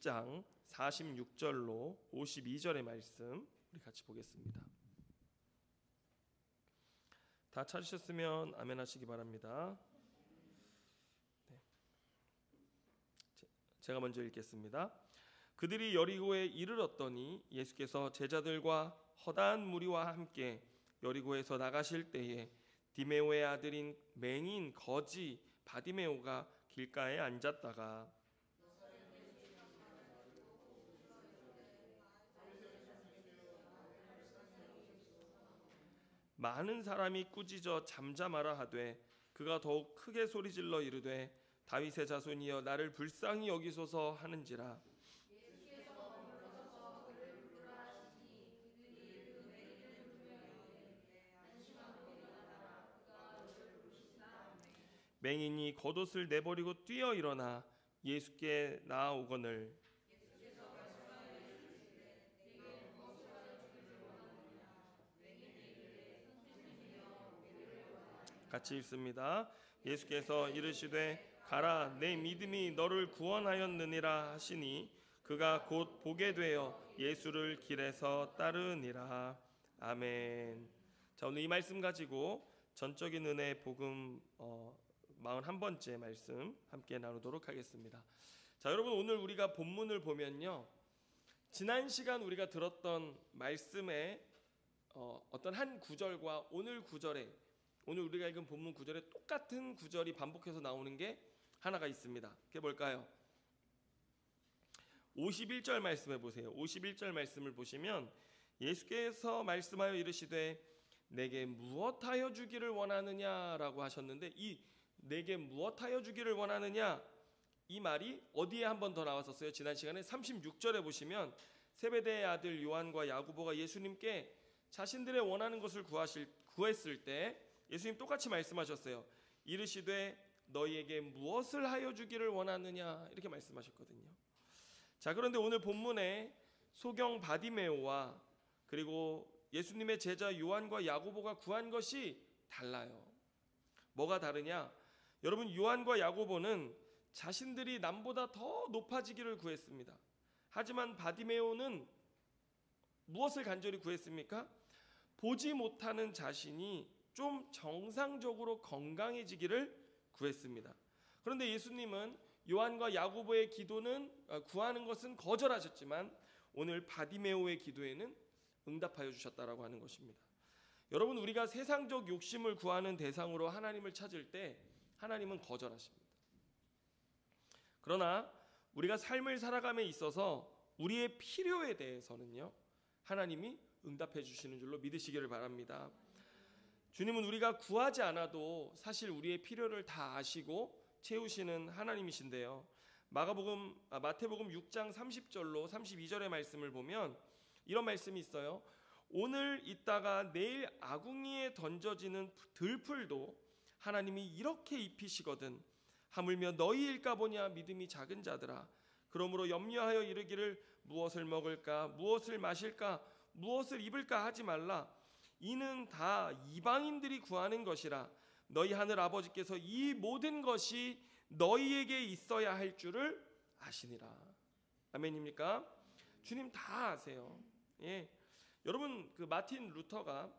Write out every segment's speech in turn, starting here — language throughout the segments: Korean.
1장 46절로 52절의 말씀 우리 같이 보겠습니다. 다 찾으셨으면 아멘 하시기 바랍니다. 네. 제가 먼저 읽겠습니다. 그들이 여리고에 이르렀더니 예수께서 제자들과 허다한 무리와 함께 여리고에서 나가실 때에 디메오의 아들인 맹인 거지 바디메오가 길가에 앉았다가 많은 사람이 꾸짖어 잠잠하라 하되 그가 더욱 크게 소리질러 이르되 다윗의 자손이여 나를 불쌍히 여기소서 하는지라. 맹인이 겉옷을 내버리고 뛰어 일어나 예수께 나아오거늘 같이 읽습니다. 예수께서 이르시되 가라 내 믿음이 너를 구원하였느니라 하시니 그가 곧 보게 되어 예수를 길에서 따르니라. 아멘. 자, 오늘 이 말씀 가지고 전적인 은혜 복음 41번째 말씀 함께 나누도록 하겠습니다. 자, 여러분 오늘 우리가 본문을 보면요, 지난 시간 우리가 들었던 말씀의 어떤 한 구절과 오늘 우리가 읽은 본문 구절에 똑같은 구절이 반복해서 나오는 게 하나가 있습니다. 그게 뭘까요? 51절 말씀해 보세요. 51절 말씀을 보시면 예수께서 말씀하여 이르시되 내게 무엇하여 주기를 원하느냐라고 하셨는데, 이 내게 무엇하여 주기를 원하느냐 이 말이 어디에 한 번 더 나왔었어요? 지난 시간에 36절에 보시면 세베대의 아들 요한과 야고보가 예수님께 자신들의 원하는 것을 구했을 때 예수님 똑같이 말씀하셨어요. 이르시되 너희에게 무엇을 하여 주기를 원하느냐 이렇게 말씀하셨거든요. 자, 그런데 오늘 본문에 소경 바디메오와 그리고 예수님의 제자 요한과 야고보가 구한 것이 달라요. 뭐가 다르냐? 여러분, 요한과 야고보는 자신들이 남보다 더 높아지기를 구했습니다. 하지만 바디메오는 무엇을 간절히 구했습니까? 보지 못하는 자신이 좀 정상적으로 건강해지기를 구했습니다. 그런데 예수님은 요한과 야고보의 구하는 것은 거절하셨지만 오늘 바디메오의 기도에는 응답하여 주셨다라고 하는 것입니다. 여러분, 우리가 세상적 욕심을 구하는 대상으로 하나님을 찾을 때 하나님은 거절하십니다. 그러나 우리가 삶을 살아감에 있어서 우리의 필요에 대해서는요, 하나님이 응답해 주시는 줄로 믿으시기를 바랍니다. 주님은 우리가 구하지 않아도 사실 우리의 필요를 다 아시고 채우시는 하나님이신데요. 마태복음 6장 30절로 32절의 말씀을 보면 이런 말씀이 있어요. 오늘 있다가 내일 아궁이에 던져지는 들풀도 하나님이 이렇게 입히시거든 하물며 너희일까 보냐 믿음이 작은 자들아. 그러므로 염려하여 이르기를 무엇을 먹을까 무엇을 마실까 무엇을 입을까 하지 말라. 이는 다 이방인들이 구하는 것이라. 너희 하늘 아버지께서 이 모든 것이 너희에게 있어야 할 줄을 아시니라. 아멘입니까? 주님 다 아세요. 예. 여러분, 그 마틴 루터가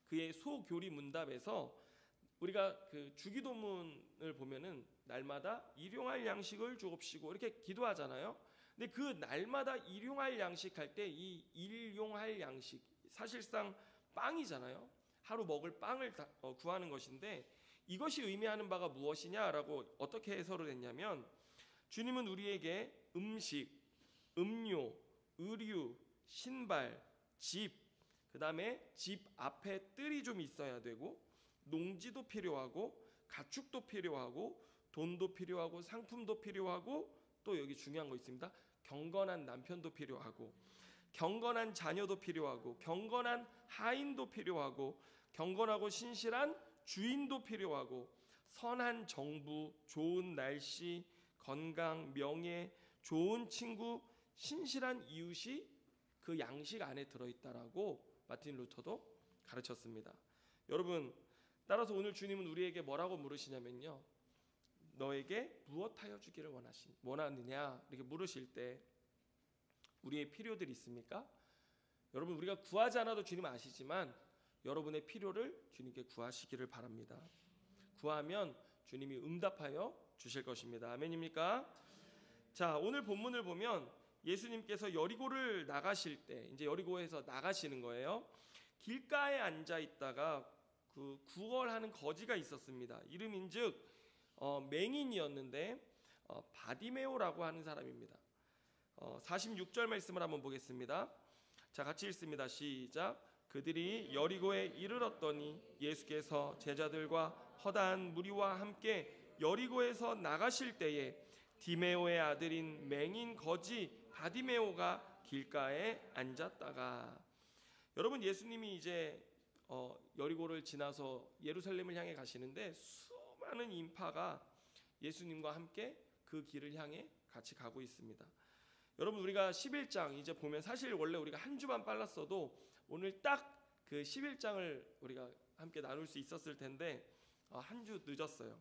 그의 소교리 문답에서 우리가 그 주기도문을 보면은 날마다 일용할 양식을 주옵시고 이렇게 기도하잖아요. 근데 그 날마다 일용할 양식 할 때 이 일용할 양식 사실상 빵이잖아요. 하루 먹을 빵을 구하는 것인데 이것이 의미하는 바가 무엇이냐라고 어떻게 해설을 했냐면, 주님은 우리에게 음식, 음료, 의류, 신발, 집, 그 다음에 집 앞에 뜰이 좀 있어야 되고 농지도 필요하고 가축도 필요하고 돈도 필요하고 상품도 필요하고 또 여기 중요한 거 있습니다. 경건한 남편도 필요하고 경건한 자녀도 필요하고 경건한 하인도 필요하고 경건하고 신실한 주인도 필요하고 선한 정부, 좋은 날씨, 건강, 명예, 좋은 친구, 신실한 이웃이 그 양식 안에 들어있다라고 마틴 루터도 가르쳤습니다. 여러분, 따라서 오늘 주님은 우리에게 뭐라고 물으시냐면요, 너에게 무엇하여 주기를 원하느냐 이렇게 물으실 때 우리의 필요들이 있습니까? 여러분, 우리가 구하지 않아도 주님 아시지만 여러분의 필요를 주님께 구하시기를 바랍니다. 구하면 주님이 응답하여 주실 것입니다. 아멘입니까? 자, 오늘 본문을 보면 예수님께서 여리고를 나가실 때, 이제 여리고에서 나가시는 거예요. 길가에 앉아 있다가 그 구걸하는 거지가 있었습니다. 이름인즉 맹인이었는데 바디메오라고 하는 사람입니다. 46절 말씀을 한번 보겠습니다. 자, 같이 읽습니다. 시작. 그들이 여리고에 이르렀더니 예수께서 제자들과 허다한 무리와 함께 여리고에서 나가실 때에 디메오의 아들인 맹인 거지 바디메오가 길가에 앉았다가, 여러분, 예수님이 이제 여리고를 지나서 예루살렘을 향해 가시는데 수많은 인파가 예수님과 함께 그 길을 향해 같이 가고 있습니다. 여러분, 우리가 11장 이제 보면 사실 원래 우리가 한 주만 빨랐어도 오늘 딱 그 11장을 우리가 함께 나눌 수 있었을 텐데 한 주 늦었어요.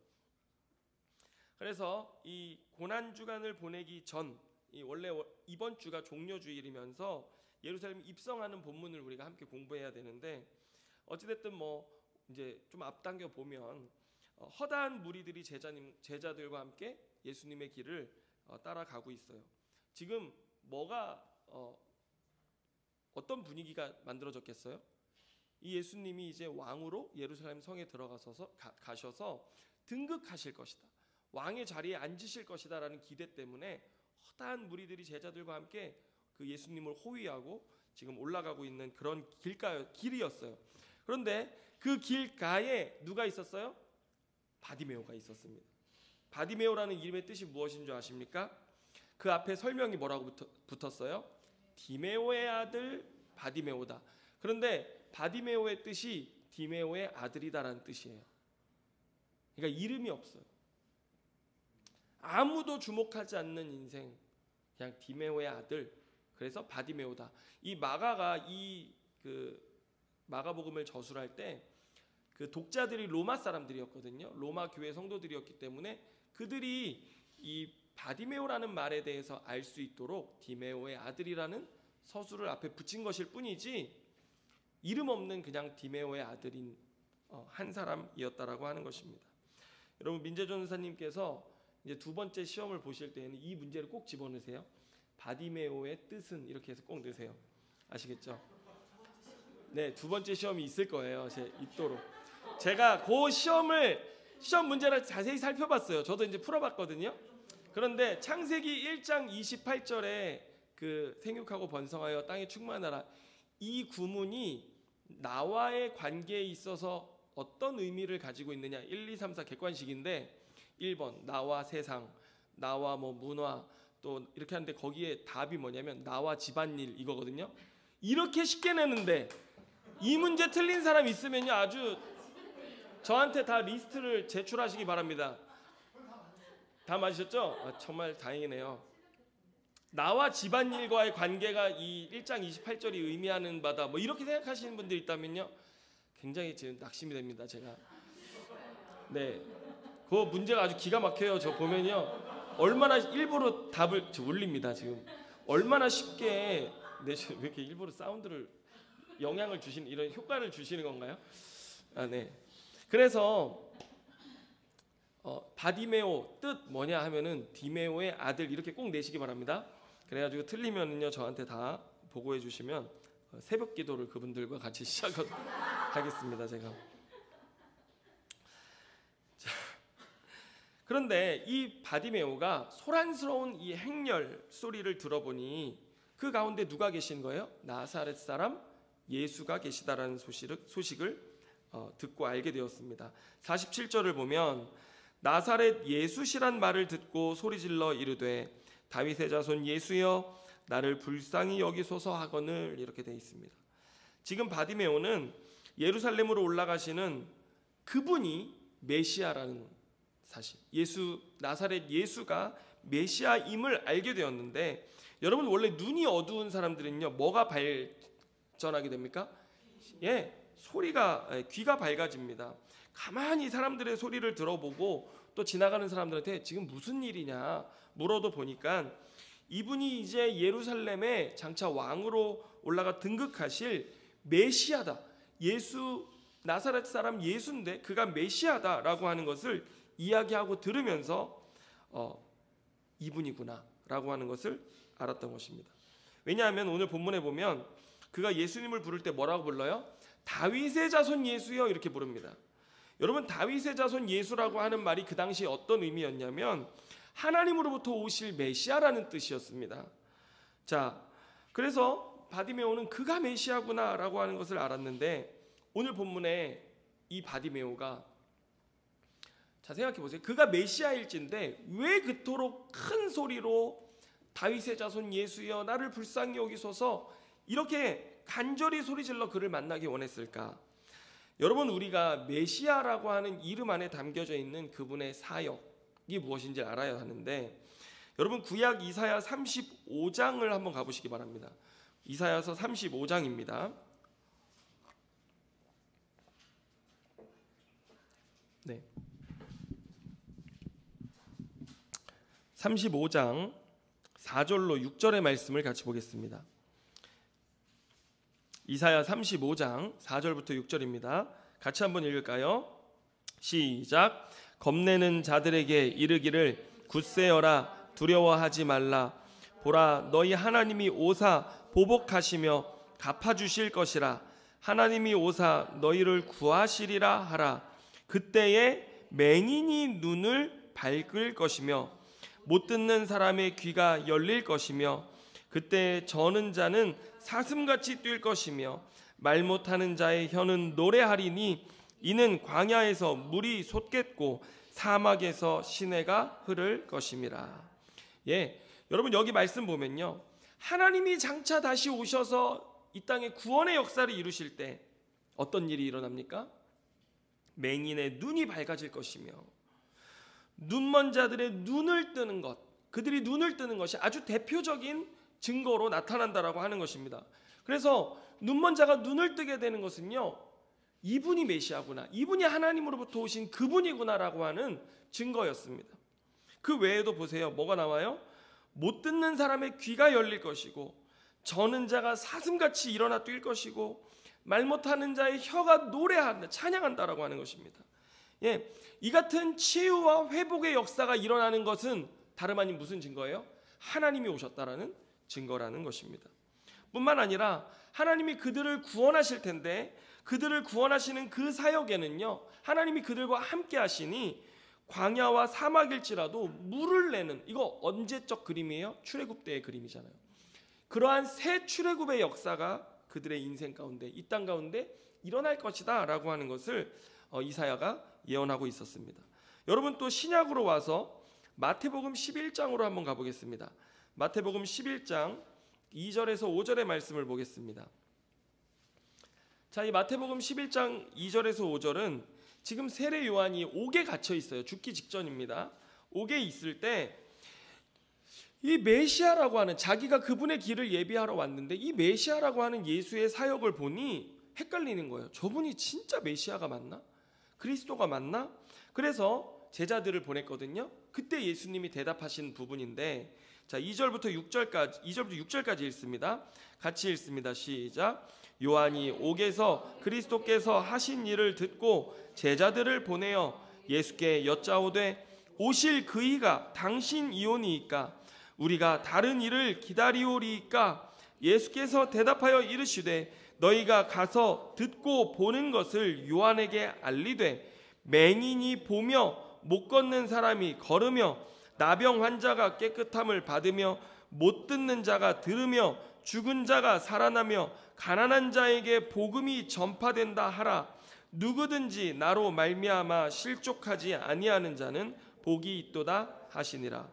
그래서 이 고난 주간을 보내기 전, 원래 이번 주가 종료주일이면서 예루살렘 입성하는 본문을 우리가 함께 공부해야 되는데, 어찌됐든 이제 좀 앞당겨 보면 허다한 무리들이 제자들과 함께 예수님의 길을 따라가고 있어요. 지금 어떤 분위기가 만들어졌겠어요? 이 예수님이 이제 왕으로 예루살렘 성에 가셔서 등극하실 것이다, 왕의 자리에 앉으실 것이다라는 기대 때문에 허다한 무리들이 제자들과 함께 그 예수님을 호위하고 지금 올라가고 있는 그런 길이었어요. 그런데 그 길가에 누가 있었어요? 바디메오가 있었습니다. 바디메오라는 이름의 뜻이 무엇인 줄 아십니까? 그 앞에 설명이 뭐라고 붙었어요? 디메오의 아들 바디메오다. 그런데 바디메오의 뜻이 디메오의 아들이다라는 뜻이에요. 그러니까 이름이 없어요. 아무도 주목하지 않는 인생, 그냥 디메오의 아들, 그래서 바디메오다. 이 마가가 마가복음을 저술할 때 그 독자들이 로마 사람들이었거든요. 로마 교회 성도들이었기 때문에 그들이 이 바디메오라는 말에 대해서 알 수 있도록 디메오의 아들이라는 서술을 앞에 붙인 것일 뿐이지 이름 없는 그냥 디메오의 아들인 한 사람이었다라고 하는 것입니다. 여러분, 민재존 선생님께서 이제 두 번째 시험을 보실 때에는 이 문제를 꼭 집어넣으세요. 바디메오의 뜻은 이렇게 해서 꼭 넣으세요. 아시겠죠? 네, 두 번째 시험이 있을 거예요. 있도록. 제가 그 시험 문제를 자세히 살펴봤어요. 저도 이제 풀어봤거든요. 그런데 창세기 1장 28절에 그 생육하고 번성하여 땅에 충만하라, 이 구문이 나와의 관계에 있어서 어떤 의미를 가지고 있느냐, 1, 2, 3, 4 객관식인데 1번 나와 세상, 나와 문화, 또 이렇게 하는데 거기에 답이 뭐냐면 나와 집안일 이거거든요. 이렇게 쉽게 내는데 이 문제 틀린 사람 있으면요 아주 저한테 다 리스트를 제출하시기 바랍니다. 다 맞으셨죠? 정말 다행이네요. 나와 집안일과의 관계가 이 1장 28절이 의미하는 바다, 이렇게 생각하시는 분들이 있다면요 굉장히 지금 낙심이 됩니다. 제가 그 문제가 아주 기가 막혀요. 저 보면요 얼마나 일부러 답을 올립니다. 지금 얼마나 쉽게 왜 이렇게 일부러 사운드를 영향을 주시는, 이런 효과를 주시는 건가요? 네. 그래서 바디메오 뜻 뭐냐 하면은 디메오의 아들, 이렇게 꼭 내시기 바랍니다. 그래가지고 틀리면은요 저한테 다 보고해 주시면 새벽 기도를 그분들과 같이 시작하겠습니다. 제가. 자, 그런데 이 바디메오가 소란스러운 이 행렬 소리를 들어보니 그 가운데 누가 계신 거예요? 나사렛 사람 예수가 계시다라는 소식을 듣고 알게 되었습니다. 47절을 보면 나사렛 예수시란 말을 듣고 소리질러 이르되 다윗의 자손 예수여 나를 불쌍히 여기소서 하거늘, 이렇게 되어 있습니다. 지금 바디메오는 예루살렘으로 올라가시는 그분이 메시아라는 사실, 나사렛 예수가 메시아임을 알게 되었는데, 여러분 원래 눈이 어두운 사람들은요 뭐가 발전하게 됩니까? 귀가 밝아집니다. 가만히 사람들의 소리를 들어보고 또 지나가는 사람들한테 지금 무슨 일이냐 물어도 보니까 이분이 이제 예루살렘에 장차 왕으로 올라가 등극하실 메시아다. 예수, 나사렛 사람 예수인데 그가 메시아다라고 하는 것을 이야기하고 들으면서 이분이구나 라고 하는 것을 알았던 것입니다. 왜냐하면 오늘 본문에 보면 그가 예수님을 부를 때 뭐라고 불러요? 다윗의 자손 예수여 이렇게 부릅니다. 여러분, 다윗의 자손 예수라고 하는 말이 그 당시에 어떤 의미였냐면 하나님으로부터 오실 메시아라는 뜻이었습니다. 자, 그래서 바디메오는 그가 메시아구나 라고 하는 것을 알았는데 오늘 본문에 이 바디메오가, 자 생각해 보세요. 그가 메시아일진데 왜 그토록 큰 소리로 다윗의 자손 예수여 나를 불쌍히 여기소서 이렇게 간절히 소리질러 그를 만나기 원했을까? 여러분, 우리가 메시아라고 하는 이름 안에 담겨져 있는 그분의 사역이 무엇인지 알아야 하는데, 여러분 구약 이사야 35장을 한번 가보시기 바랍니다. 이사야서 35장입니다. 네. 35장 4절로 6절의 말씀을 같이 보겠습니다. 이사야 35장 4절부터 6절입니다. 같이 한번 읽을까요? 시작. 겁내는 자들에게 이르기를 굳세어라 두려워하지 말라. 보라, 너희 하나님이 오사 보복하시며 갚아주실 것이라. 하나님이 오사 너희를 구하시리라 하라. 그때에 맹인이 눈을 밝을 것이며 못 듣는 사람의 귀가 열릴 것이며 그때 저는 자는 사슴같이 뛸 것이며 말 못하는 자의 혀는 노래하리니 이는 광야에서 물이 솟겠고 사막에서 시내가 흐를 것임이라. 예, 여러분 여기 말씀 보면요, 하나님이 장차 다시 오셔서 이 땅에 구원의 역사를 이루실 때 어떤 일이 일어납니까? 맹인의 눈이 밝아질 것이며 눈먼 자들의 눈을 뜨는 것, 그들이 눈을 뜨는 것이 아주 대표적인 증거로 나타난다라고 하는 것입니다. 그래서 눈먼 자가 눈을 뜨게 되는 것은요, 이분이 메시아구나, 이분이 하나님으로부터 오신 그분이구나라고 하는 증거였습니다. 그 외에도 보세요. 뭐가 나와요? 못 듣는 사람의 귀가 열릴 것이고 저는 자가 사슴같이 일어나 뛸 것이고 말 못하는 자의 혀가 노래한다, 찬양한다라고 하는 것입니다. 예, 이 같은 치유와 회복의 역사가 일어나는 것은 다름 아닌 무슨 증거예요? 하나님이 오셨다라는 증거라는 것입니다. 뿐만 아니라 하나님이 그들을 구원하실 텐데 그들을 구원하시는 그 사역에는요, 하나님이 그들과 함께 하시니 광야와 사막일지라도 물을 내는, 이거 언제적 그림이에요? 출애굽 때의 그림이잖아요. 그러한 새 출애굽의 역사가 그들의 인생 가운데, 이 땅 가운데 일어날 것이다 라고 하는 것을 이사야가 예언하고 있었습니다. 여러분, 또 신약으로 와서 마태복음 11장으로 한번 가보겠습니다. 마태복음 11장 2절에서 5절의 말씀을 보겠습니다. 자, 이 마태복음 11장 2절에서 5절은 지금 세례 요한이 옥에 갇혀 있어요. 죽기 직전입니다. 옥에 있을 때 이 메시아라고 하는, 자기가 그분의 길을 예비하러 왔는데 이 메시아라고 하는 예수의 사역을 보니 헷갈리는 거예요. 저분이 진짜 메시아가 맞나? 그리스도가 맞나? 그래서 제자들을 보냈거든요. 그때 예수님이 대답하신 부분인데, 자, 2절부터 6절까지 읽습니다. 같이 읽습니다. 시작. 요한이 옥에서 그리스도께서 하신 일을 듣고 제자들을 보내어 예수께 여짜오되 오실 그이가 당신이오니이까 우리가 다른 일을 기다리오리이까? 예수께서 대답하여 이르시되 너희가 가서 듣고 보는 것을 요한에게 알리되 맹인이 보며 못 걷는 사람이 걸으며 나병 환자가 깨끗함을 받으며 못 듣는 자가 들으며 죽은 자가 살아나며 가난한 자에게 복음이 전파된다 하라. 누구든지 나로 말미암아 실족하지 아니하는 자는 복이 있도다 하시니라.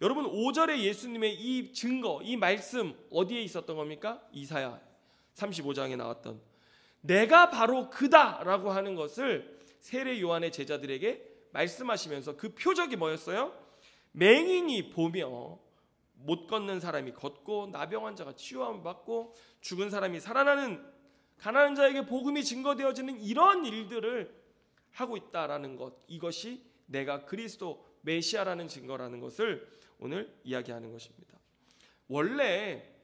여러분, 5절에 예수님의 이 증거, 이 말씀 어디에 있었던 겁니까? 이사야 35장에 나왔던 내가 바로 그다라고 하는 것을 세례 요한의 제자들에게 말씀하시면서 그 표적이 뭐였어요? 맹인이 보며 못 걷는 사람이 걷고 나병 환자가 치유함을 받고 죽은 사람이 살아나는, 가난한 자에게 복음이 증거되어지는 이런 일들을 하고 있다라는 것, 이것이 내가 그리스도 메시아라는 증거라는 것을 오늘 이야기하는 것입니다. 원래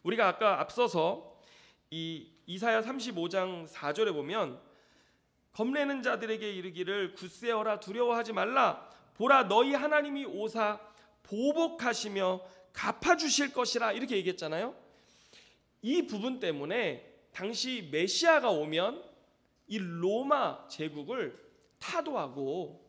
우리가 아까 앞서서 이 이사야 35장 4절에 보면 겁내는 자들에게 이르기를 굳세어라 두려워하지 말라 보라 너희 하나님이 오사 보복하시며 갚아주실 것이라 이렇게 얘기했잖아요. 이 부분 때문에 당시 메시아가 오면 이 로마 제국을 타도하고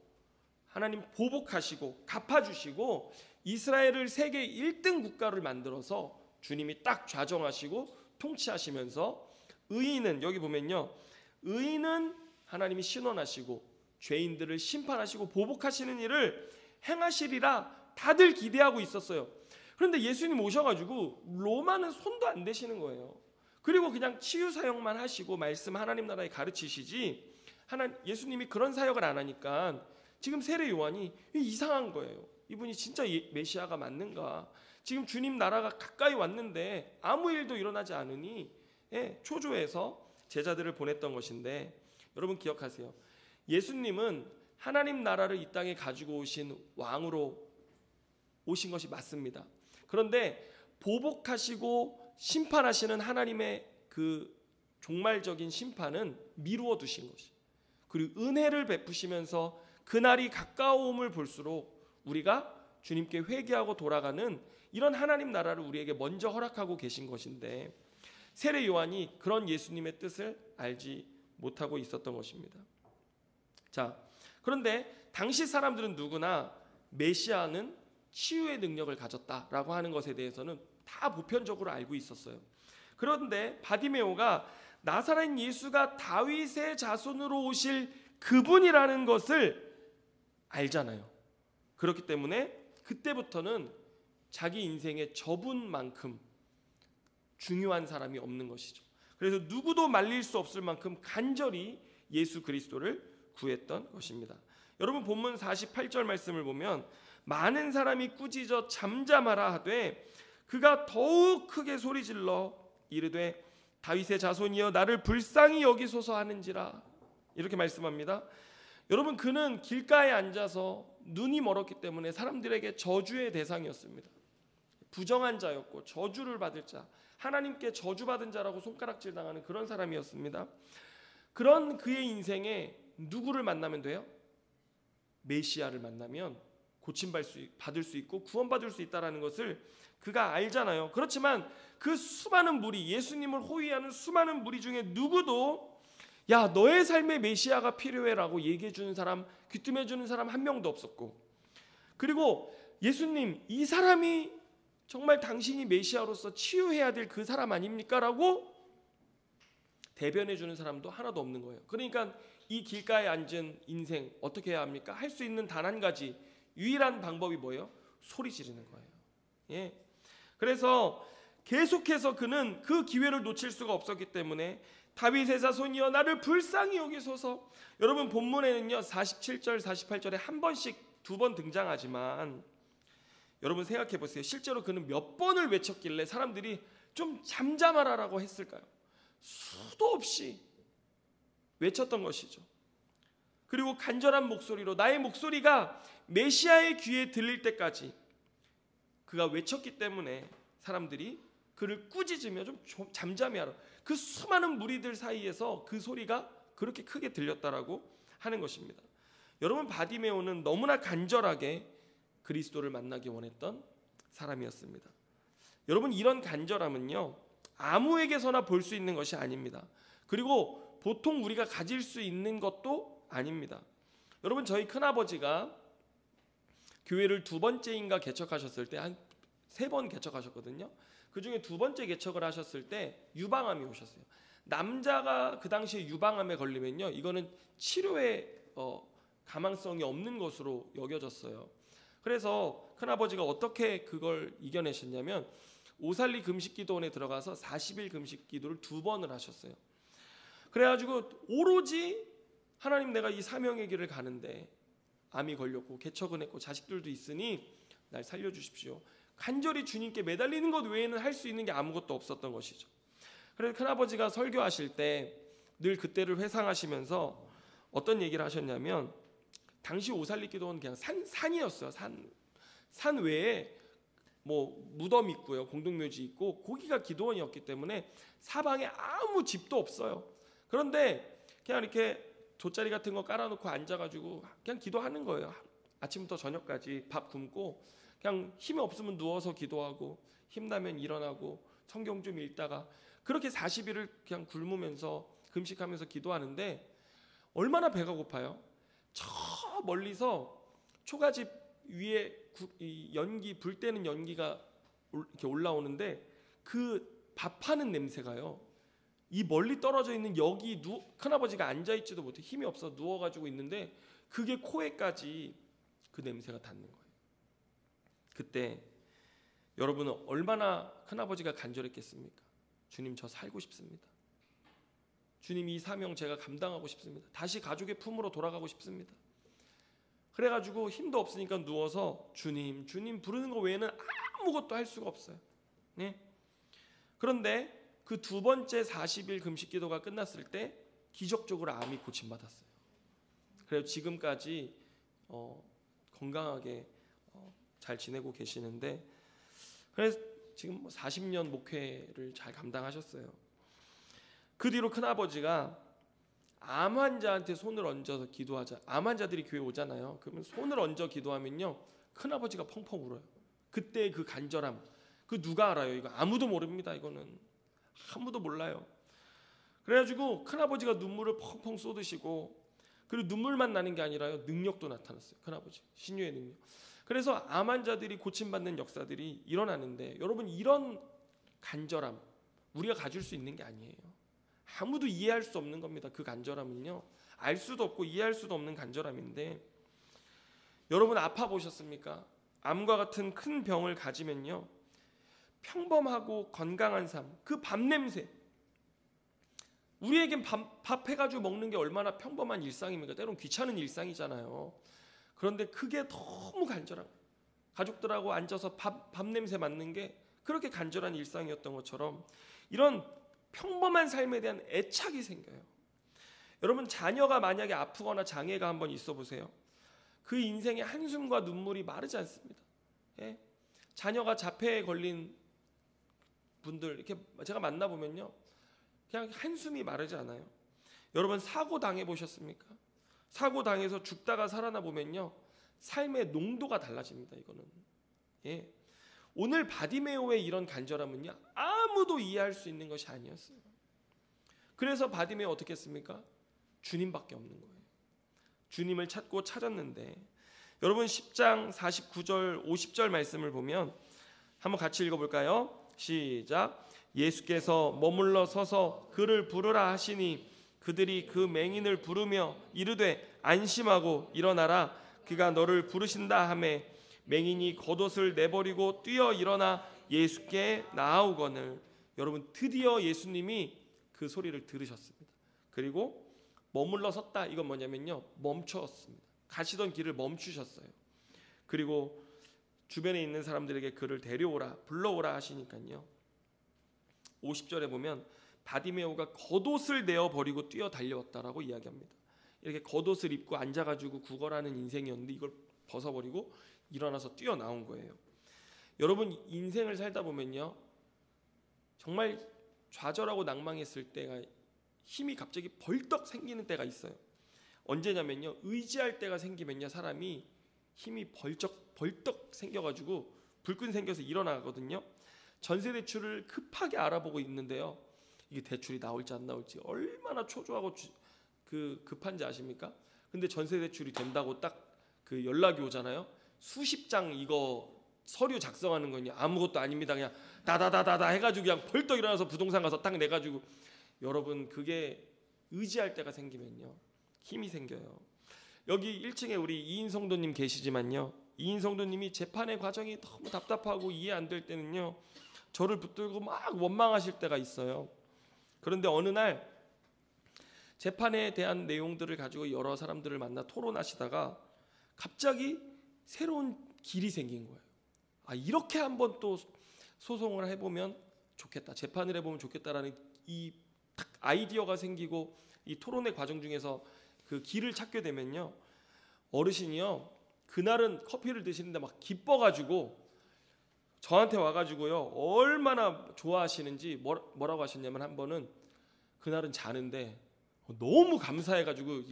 하나님 보복하시고 갚아주시고 이스라엘을 세계 1등 국가를 만들어서 주님이 딱 좌정하시고 통치하시면서 의인은 여기 보면요, 의인은 하나님이 신원하시고 죄인들을 심판하시고 보복하시는 일을 행하시리라 다들 기대하고 있었어요. 그런데 예수님 오셔가지고 로마는 손도 안 대시는 거예요. 그리고 그냥 치유 사역만 하시고 말씀 하나님 나라에 가르치시지 예수님이 그런 사역을 안 하니까 지금 세례 요한이 이상한 거예요. 이분이 진짜 메시아가 맞는가? 지금 주님 나라가 가까이 왔는데 아무 일도 일어나지 않으니 초조해서 제자들을 보냈던 것인데, 여러분 기억하세요. 예수님은 하나님 나라를 이 땅에 가지고 오신 왕으로 오신 것이 맞습니다. 그런데 보복하시고 심판하시는 하나님의 그 종말적인 심판은 미루어 두신 것이, 그리고 은혜를 베푸시면서 그날이 가까움을 볼수록 우리가 주님께 회개하고 돌아가는 이런 하나님 나라를 우리에게 먼저 허락하고 계신 것인데, 세례 요한이 그런 예수님의 뜻을 알지 못하고 있었던 것입니다. 자, 그런데 당시 사람들은 누구나 메시아는 치유의 능력을 가졌다라고 하는 것에 대해서는 다 보편적으로 알고 있었어요. 그런데 바디메오가 나사렛 예수가 다윗의 자손으로 오실 그분이라는 것을 알잖아요. 그렇기 때문에 그때부터는 자기 인생의 저분만큼 중요한 사람이 없는 것이죠. 그래서 누구도 말릴 수 없을 만큼 간절히 예수 그리스도를 구했던 것입니다. 여러분 본문 48절 말씀을 보면 많은 사람이 꾸짖어 잠잠하라 하되 그가 더욱 크게 소리질러 이르되 다윗의 자손이여 나를 불쌍히 여기소서 하는지라, 이렇게 말씀합니다. 여러분 그는 길가에 앉아서 눈이 멀었기 때문에 사람들에게 저주의 대상이었습니다. 부정한 자였고 저주를 받을 자, 하나님께 저주받은 자라고 손가락질 당하는 그런 사람이었습니다. 그런 그의 인생에 누구를 만나면 돼요? 메시아를 만나면 고침받을 수 있고 구원받을 수 있다는 것을 그가 알잖아요. 그렇지만 그 수많은 무리, 예수님을 호위하는 수많은 무리 중에 누구도 야 너의 삶에 메시아가 필요해라고 얘기해 주는 사람, 귀뜸해 주는 사람 한 명도 없었고, 그리고 예수님 이 사람이 정말 당신이 메시아로서 치유해야 될 그 사람 아닙니까? 라고 대변해 주는 사람도 하나도 없는 거예요. 그러니까 이 길가에 앉은 인생 어떻게 해야 합니까? 할 수 있는 단 한 가지 유일한 방법이 뭐예요? 소리 지르는 거예요. 예. 그래서 계속해서 그는 그 기회를 놓칠 수가 없었기 때문에 다윗의 자손이여 나를 불쌍히 여기소서. 여러분 본문에는요 47절 48절에 한 번씩 두 번 등장하지만 여러분 생각해 보세요. 실제로 그는 몇 번을 외쳤길래 사람들이 좀 잠잠하라라고 했을까요? 수도 없이 외쳤던 것이죠. 그리고 간절한 목소리로 나의 목소리가 메시아의 귀에 들릴 때까지 그가 외쳤기 때문에 사람들이 그를 꾸짖으며 좀 잠잠히 하라. 그 수많은 무리들 사이에서 그 소리가 그렇게 크게 들렸다라고 하는 것입니다. 여러분 바디메오는 너무나 간절하게 그리스도를 만나기 원했던 사람이었습니다. 여러분 이런 간절함은요 아무에게서나 볼 수 있는 것이 아닙니다. 그리고 보통 우리가 가질 수 있는 것도 아닙니다. 여러분 저희 큰아버지가 교회를 두 번째인가 개척하셨을 때 한 3번 개척하셨거든요. 그 중에 두 번째 개척을 하셨을 때 유방암이 오셨어요. 남자가 그 당시에 유방암에 걸리면요 이거는 치료의 가망성이 없는 것으로 여겨졌어요. 그래서 큰아버지가 어떻게 그걸 이겨내셨냐면 오살리 금식기도원에 들어가서 40일 금식기도를 2번을 하셨어요. 그래가지고 오로지 하나님 내가 이 사명의 길을 가는데 암이 걸렸고 개척은 했고 자식들도 있으니 날 살려주십시오. 간절히 주님께 매달리는 것 외에는 할 수 있는 게 아무것도 없었던 것이죠. 그래서 큰아버지가 설교하실 때 늘 그때를 회상하시면서 어떤 얘기를 하셨냐면 당시 오살리 기도원 그냥 산이었어요. 산 외에 뭐 무덤 있고요, 공동묘지 있고 거기가 기도원이었기 때문에 사방에 아무 집도 없어요. 그런데 그냥 이렇게 돗자리 같은 거 깔아놓고 앉아가지고 그냥 기도하는 거예요. 아침부터 저녁까지 밥 굶고 그냥 힘이 없으면 누워서 기도하고 힘나면 일어나고 성경 좀 읽다가 그렇게 40일을 그냥 굶으면서 금식하면서 기도하는데 얼마나 배가 고파요. 저 멀리서 초가집 위에 이 연기, 불 때는 연기가 이렇게 올라오는데 그 밥하는 냄새가요, 이 멀리 떨어져 있는 여기 큰아버지가 앉아있지도 못해 힘이 없어 누워가지고 있는데 그게 코에까지 그 냄새가 닿는 거예요. 그때 여러분은 얼마나 큰아버지가 간절했겠습니까? 주님, 저 살고 싶습니다. 주님, 이 사명 제가 감당하고 싶습니다. 다시 가족의 품으로 돌아가고 싶습니다. 그래가지고 힘도 없으니까 누워서 주님 주님 부르는 거 외에는 아무것도 할 수가 없어요. 네? 그런데 그 두 번째 40일 금식 기도가 끝났을 때 기적적으로 암이 고침받았어요. 그래서 지금까지 건강하게 잘 지내고 계시는데, 그래서 지금 40년 목회를 잘 감당하셨어요. 그 뒤로 큰아버지가 암 환자한테 손을 얹어서 기도하자. 암 환자들이 교회 오잖아요. 그러면 손을 얹어 기도하면요, 큰아버지가 펑펑 울어요. 그때 그 간절함, 그 누가 알아요? 이거 아무도 모릅니다. 이거는 아무도 몰라요. 그래가지고 큰아버지가 눈물을 펑펑 쏟으시고, 그리고 눈물만 나는 게 아니라요, 능력도 나타났어요. 큰아버지 신유의 능력. 그래서 암 환자들이 고침받는 역사들이 일어나는데, 여러분, 이런 간절함 우리가 가질 수 있는 게 아니에요. 아무도 이해할 수 없는 겁니다. 그 간절함은요, 알 수도 없고 이해할 수도 없는 간절함인데, 여러분 아파 보셨습니까? 암과 같은 큰 병을 가지면요, 평범하고 건강한 삶, 그 밥 냄새, 우리에겐 밥 해가지고 먹는 게 얼마나 평범한 일상입니까? 때론 귀찮은 일상이잖아요. 그런데 그게 너무 간절한 거예요. 가족들하고 앉아서 밥 냄새 맡는 게 그렇게 간절한 일상이었던 것처럼 이런 평범한 삶에 대한 애착이 생겨요. 여러분, 자녀가 만약에 아프거나 장애가 한번 있어 보세요. 그 인생의 한숨과 눈물이 마르지 않습니다. 예? 자녀가 자폐에 걸린 분들 이렇게 제가 만나보면요, 그냥 한숨이 마르지 않아요. 여러분, 사고 당해 보셨습니까? 사고 당해서 죽다가 살아나 보면요, 삶의 농도가 달라집니다. 이거는. 예. 오늘 바디메오의 이런 간절함은요, 아무도 이해할 수 있는 것이 아니었어요. 그래서 바디메오 어떻게 했습니까? 주님밖에 없는 거예요. 주님을 찾고 찾았는데, 여러분 10장 49절 50절 말씀을 보면 한번 같이 읽어볼까요? 시작. 예수께서 머물러 서서 그를 부르라 하시니 그들이 그 맹인을 부르며 이르되 안심하고 일어나라, 그가 너를 부르신다 하매 맹인이 겉옷을 내버리고 뛰어 일어나 예수께 나아오거늘. 여러분, 드디어 예수님이 그 소리를 들으셨습니다. 그리고 머물러 섰다, 이건 뭐냐면요, 멈추었습니다. 가시던 길을 멈추셨어요. 그리고 주변에 있는 사람들에게 그를 데려오라, 불러오라 하시니까요, 50절에 보면 바디메오가 겉옷을 내어버리고 뛰어 달려왔다라고 이야기합니다. 이렇게 겉옷을 입고 앉아가지고 구걸하는 인생이었는데 이걸 벗어버리고 일어나서 뛰어나온 거예요. 여러분, 인생을 살다 보면요, 정말 좌절하고 낭망했을 때가, 힘이 갑자기 벌떡 생기는 때가 있어요. 언제냐면요, 의지할 때가 생기면요, 사람이 힘이 벌떡 생겨가지고 불끈 생겨서 일어나거든요. 전세대출을 급하게 알아보고 있는데요, 이게 대출이 나올지 안 나올지 얼마나 초조하고 급한지 아십니까? 근데 전세대출이 된다고 딱 그 연락이 오잖아요. 수십 장 이거 서류 작성하는 거니 아무것도 아닙니다. 그냥 다다다다다 해가지고 그냥 벌떡 일어나서 부동산 가서 딱 내가지고, 여러분, 그게 의지할 때가 생기면요, 힘이 생겨요. 여기 1층에 우리 이인 성도님 계시지만요, 이인 성도님이 재판의 과정이 너무 답답하고 이해 안 될 때는요, 저를 붙들고 막 원망하실 때가 있어요. 그런데 어느 날 재판에 대한 내용들을 가지고 여러 사람들을 만나 토론하시다가 갑자기 새로운 길이 생긴 거예요. 아, 이렇게 한번 또 소송을 해보면 좋겠다, 재판을 해보면 좋겠다라는 이 아이디어가 생기고, 이 토론의 과정 중에서 그 길을 찾게 되면요, 어르신이요 그날은 커피를 드시는데 막 기뻐가지고 저한테 와가지고요 얼마나 좋아하시는지 뭐라고 하셨냐면, 한 번은 그날은 자는데 너무 감사해가지고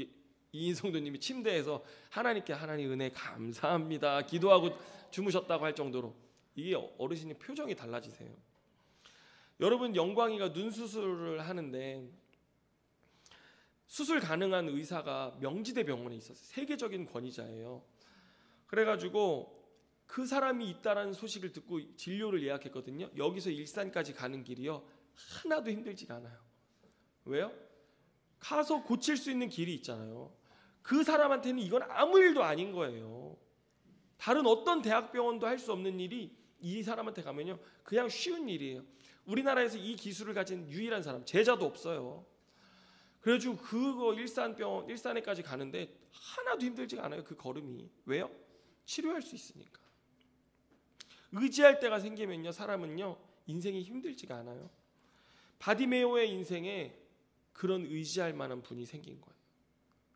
이인성도님이 침대에서 하나님께 하나님 은혜 감사합니다 기도하고 주무셨다고 할 정도로 이게 어르신이 표정이 달라지세요. 여러분, 영광이가 눈 수술을 하는데 수술 가능한 의사가 명지대 병원에 있었어요. 세계적인 권위자예요. 그래가지고 그 사람이 있다라는 소식을 듣고 진료를 예약했거든요. 여기서 일산까지 가는 길이요 하나도 힘들지가 않아요. 왜요? 가서 고칠 수 있는 길이 있잖아요. 그 사람한테는 이건 아무 일도 아닌 거예요. 다른 어떤 대학병원도 할 수 없는 일이 이 사람한테 가면요 그냥 쉬운 일이에요. 우리나라에서 이 기술을 가진 유일한 사람, 제자도 없어요. 그래가지고 그거 일산에까지 가는데 하나도 힘들지가 않아요. 그 걸음이. 왜요? 치료할 수 있으니까. 의지할 때가 생기면요 사람은요 인생이 힘들지가 않아요. 바디메오의 인생에 그런 의지할 만한 분이 생긴 거예요.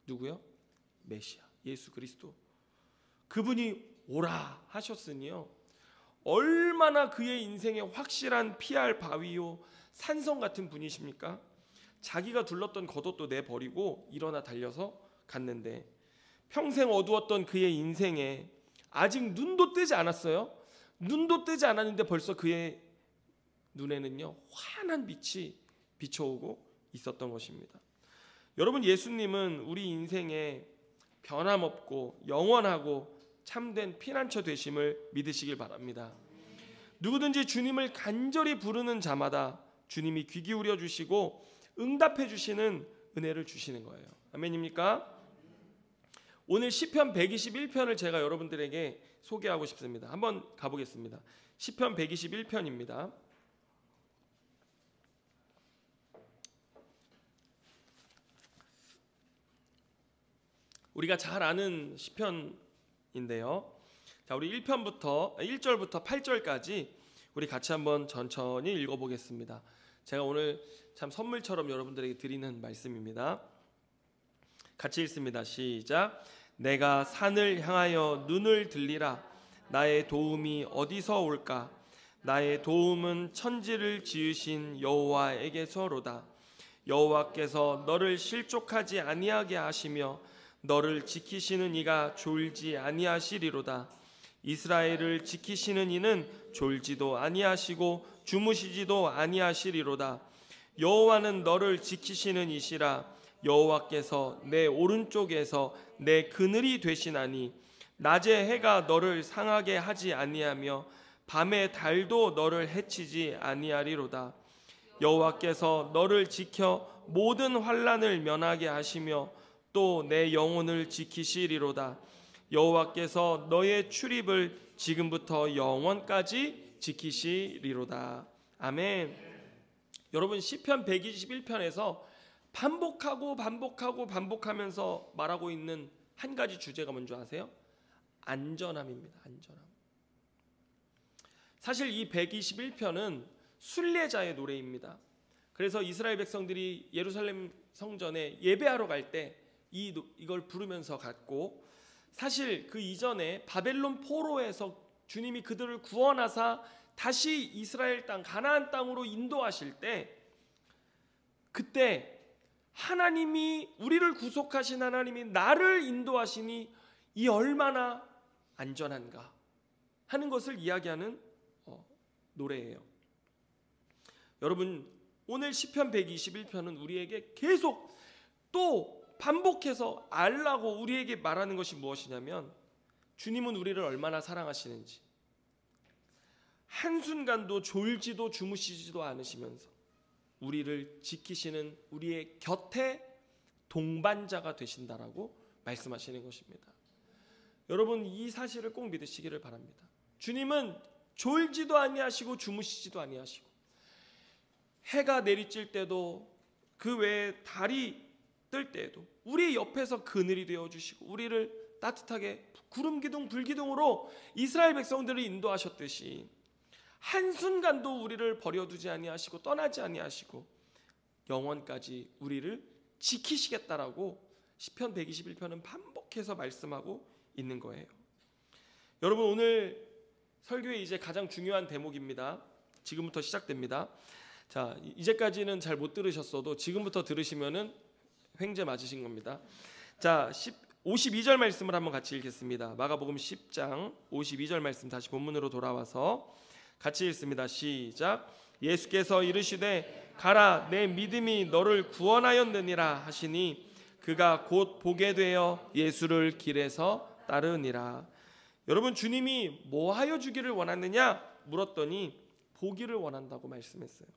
누구요? 메시아, 예수 그리스도. 그분이 오라 하셨으니요 얼마나 그의 인생에 확실한 피할 바위요 산성 같은 분이십니까? 자기가 둘렀던 겉옷도 내버리고 일어나 달려서 갔는데, 평생 어두웠던 그의 인생에 아직 눈도 뜨지 않았어요. 눈도 뜨지 않았는데 벌써 그의 눈에는요 환한 빛이 비춰오고 있었던 것입니다. 여러분, 예수님은 우리 인생에 변함없고 영원하고 참된 피난처 되심을 믿으시길 바랍니다. 누구든지 주님을 간절히 부르는 자마다 주님이 귀 기울여 주시고 응답해 주시는 은혜를 주시는 거예요. 아멘입니까? 오늘 시편 121편을 제가 여러분들에게 소개하고 싶습니다. 한번 가보겠습니다. 시편 121편입니다. 우리가 잘 아는 시편인데요. 자, 우리 1절부터 8절까지 우리 같이 한번 천천히 읽어보겠습니다. 제가 오늘 참 선물처럼 여러분들에게 드리는 말씀입니다. 같이 읽습니다. 시작. 내가 산을 향하여 눈을 들리라. 나의 도움이 어디서 올까? 나의 도움은 천지를 지으신 여호와에게서로다. 여호와께서 너를 실족하지 아니하게 하시며 너를 지키시는 이가 졸지 아니하시리로다. 이스라엘을 지키시는 이는 졸지도 아니하시고 주무시지도 아니하시리로다. 여호와는 너를 지키시는 이시라. 여호와께서 내 오른쪽에서 내 그늘이 되시나니 낮에 해가 너를 상하게 하지 아니하며 밤에 달도 너를 해치지 아니하리로다. 여호와께서 너를 지켜 모든 환난을 면하게 하시며 또 내 영혼을 지키시리로다. 여호와께서 너의 출입을 지금부터 영원까지 지키시리로다. 아멘. 여러분, 시편 121편에서 반복하면서 말하고 있는 한 가지 주제가 뭔지 아세요? 안전함입니다. 안전함. 사실 이 121편은 순례자의 노래입니다. 그래서 이스라엘 백성들이 예루살렘 성전에 예배하러 갈 때 이걸 부르면서 갔고, 사실 그 이전에 바벨론 포로에서 주님이 그들을 구원하사 다시 이스라엘 땅 가나안 땅으로 인도하실 때, 그때 하나님이 우리를 구속하신 하나님이 나를 인도하시니 이 얼마나 안전한가 하는 것을 이야기하는 노래예요. 여러분, 오늘 시편 121편은 우리에게 계속 또 반복해서 알라고 우리에게 말하는 것이 무엇이냐면, 주님은 우리를 얼마나 사랑하시는지, 한순간도 졸지도 주무시지도 않으시면서 우리를 지키시는 우리의 곁에 동반자가 되신다라고 말씀하시는 것입니다. 여러분, 이 사실을 꼭 믿으시기를 바랍니다. 주님은 졸지도 아니하시고 주무시지도 아니하시고, 해가 내리칠 때도 그 외에 달이 뜰 때에도 우리 옆에서 그늘이 되어주시고 우리를 따뜻하게 구름 기둥 불기둥으로 이스라엘 백성들을 인도하셨듯이 한순간도 우리를 버려두지 아니하시고 떠나지 아니하시고 영원까지 우리를 지키시겠다라고 시편 121편은 반복해서 말씀하고 있는 거예요. 여러분, 오늘 설교의 이제 가장 중요한 대목입니다. 지금부터 시작됩니다. 자, 이제까지는 잘 못 들으셨어도 지금부터 들으시면은 횡재 맞으신 겁니다. 자, 52절 말씀을 한번 같이 읽겠습니다. 마가복음 10장 52절 말씀 다시 본문으로 돌아와서 같이 읽습니다. 시작. 예수께서 이르시되 가라, 내 믿음이 너를 구원하였느니라 하시니 그가 곧 보게 되어 예수를 길에서 따르니라. 여러분, 주님이 뭐 하여 주기를 원하느냐 물었더니 보기를 원한다고 말씀했어요.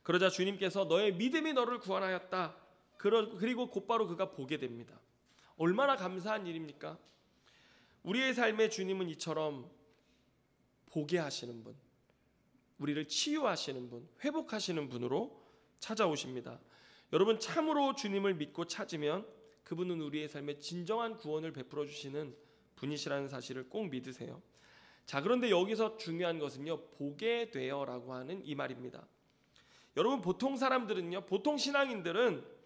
그러자 주님께서 너의 믿음이 너를 구원하였다. 그리고 곧바로 그가 보게 됩니다. 얼마나 감사한 일입니까? 우리의 삶에 주님은 이처럼 보게 하시는 분, 우리를 치유하시는 분, 회복하시는 분으로 찾아오십니다. 여러분, 참으로 주님을 믿고 찾으면 그분은 우리의 삶에 진정한 구원을 베풀어 주시는 분이시라는 사실을 꼭 믿으세요. 자, 그런데 여기서 중요한 것은요, 보게 되어라고 하는 이 말입니다. 여러분, 보통 사람들은요, 보통 신앙인들은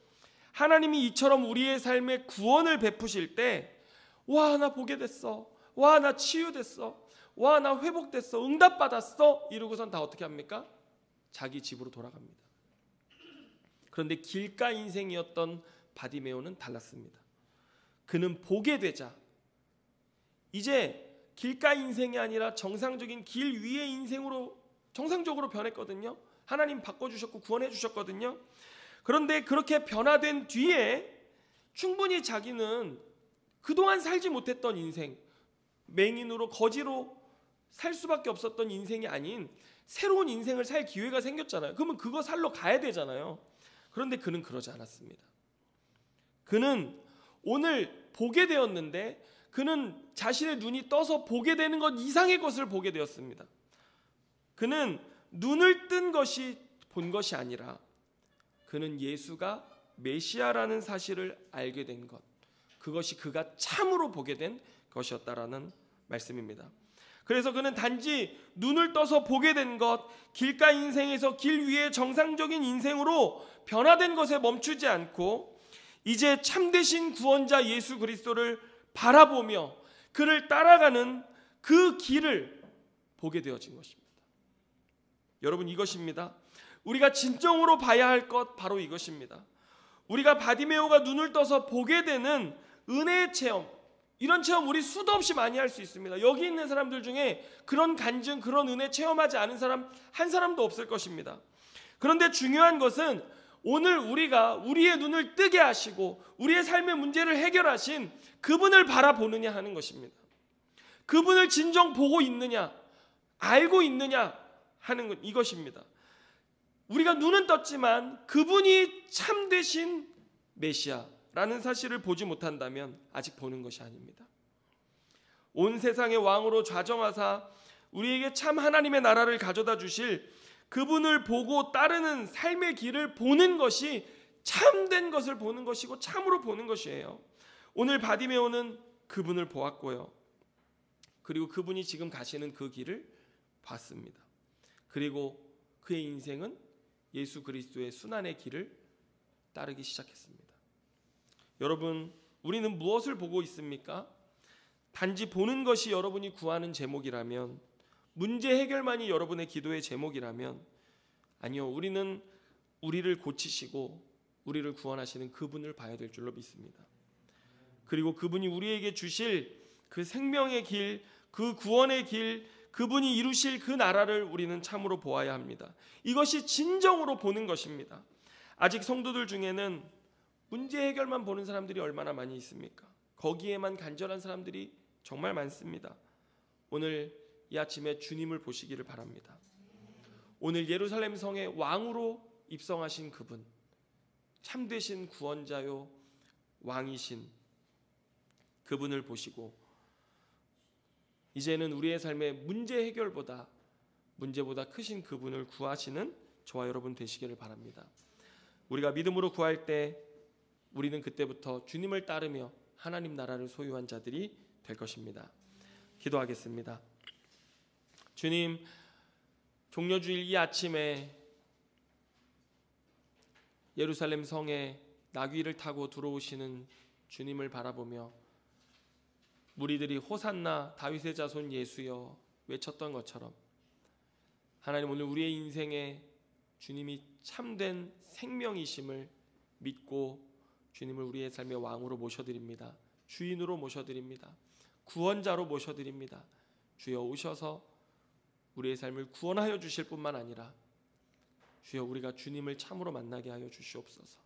하나님이 이처럼 우리의 삶에 구원을 베푸실 때 와, 나 보게 됐어, 와, 나 치유됐어, 와, 나 회복됐어, 응답받았어 이러고선 다 어떻게 합니까? 자기 집으로 돌아갑니다. 그런데 길가 인생이었던 바디메오는 달랐습니다. 그는 보게 되자 이제 길가 인생이 아니라 정상적인 길 위의 인생으로 정상적으로 변했거든요. 하나님 바꿔주셨고 구원해 주셨거든요. 그런데 그렇게 변화된 뒤에 충분히 자기는 그동안 살지 못했던 인생, 맹인으로 거지로 살 수밖에 없었던 인생이 아닌 새로운 인생을 살 기회가 생겼잖아요. 그러면 그거 살러 가야 되잖아요. 그런데 그는 그러지 않았습니다. 그는 오늘 보게 되었는데 그는 자신의 눈이 떠서 보게 되는 것 이상의 것을 보게 되었습니다. 그는 눈을 뜬 것이 본 것이 아니라 그는 예수가 메시아라는 사실을 알게 된 것, 그것이 그가 참으로 보게 된 것이었다라는 말씀입니다. 그래서 그는 단지 눈을 떠서 보게 된 것, 길가 인생에서 길 위의 정상적인 인생으로 변화된 것에 멈추지 않고 이제 참되신 구원자 예수 그리스도를 바라보며 그를 따라가는 그 길을 보게 되어진 것입니다. 여러분, 이것입니다. 우리가 진정으로 봐야 할 것 바로 이것입니다. 우리가 바디메오가 눈을 떠서 보게 되는 은혜의 체험, 이런 체험 우리 수도 없이 많이 할 수 있습니다. 여기 있는 사람들 중에 그런 간증, 그런 은혜 체험하지 않은 사람 한 사람도 없을 것입니다. 그런데 중요한 것은 오늘 우리가 우리의 눈을 뜨게 하시고 우리의 삶의 문제를 해결하신 그분을 바라보느냐 하는 것입니다. 그분을 진정 보고 있느냐, 알고 있느냐 하는 것, 이것입니다. 우리가 눈은 떴지만 그분이 참되신 메시아라는 사실을 보지 못한다면 아직 보는 것이 아닙니다. 온 세상의 왕으로 좌정하사 우리에게 참 하나님의 나라를 가져다 주실 그분을 보고 따르는 삶의 길을 보는 것이 참된 것을 보는 것이고 참으로 보는 것이에요. 오늘 바디메오는 그분을 보았고요. 그리고 그분이 지금 가시는 그 길을 봤습니다. 그리고 그의 인생은 예수 그리스도의 순환의 길을 따르기 시작했습니다. 여러분, 우리는 무엇을 보고 있습니까? 단지 보는 것이 여러분이 구하는 제목이라면, 문제 해결만이 여러분의 기도의 제목이라면, 아니요, 우리는 우리를 고치시고 우리를 구원하시는 그분을 봐야 될 줄로 믿습니다. 그리고 그분이 우리에게 주실 그 생명의 길, 그 구원의 길, 그분이 이루실 그 나라를 우리는 참으로 보아야 합니다. 이것이 진정으로 보는 것입니다. 아직 성도들 중에는 문제 해결만 보는 사람들이 얼마나 많이 있습니까? 거기에만 간절한 사람들이 정말 많습니다. 오늘 이 아침에 주님을 보시기를 바랍니다. 오늘 예루살렘 성에 왕으로 입성하신 그분, 참되신 구원자요 왕이신 그분을 보시고 이제는 우리의 삶의 문제보다 크신 그분을 구하시는 저와 여러분 되시기를 바랍니다. 우리가 믿음으로 구할 때 우리는 그때부터 주님을 따르며 하나님 나라를 소유한 자들이 될 것입니다. 기도하겠습니다. 주님, 종려주일 이 아침에 예루살렘 성에 나귀를 타고 들어오시는 주님을 바라보며 무리들이 호산나 다윗의 자손 예수여 외쳤던 것처럼 하나님, 오늘 우리의 인생에 주님이 참된 생명이심을 믿고 주님을 우리의 삶의 왕으로 모셔드립니다. 주인으로 모셔드립니다. 구원자로 모셔드립니다. 주여 오셔서 우리의 삶을 구원하여 주실 뿐만 아니라 주여 우리가 주님을 참으로 만나게 하여 주시옵소서.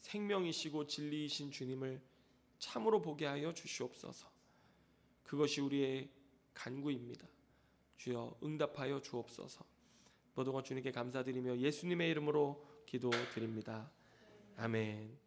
생명이시고 진리이신 주님을 참으로 보게 하여 주시옵소서. 그것이 우리의 간구입니다. 주여 응답하여 주옵소서. 모든 것 주님께 감사드리며 예수님의 이름으로 기도드립니다. 아멘.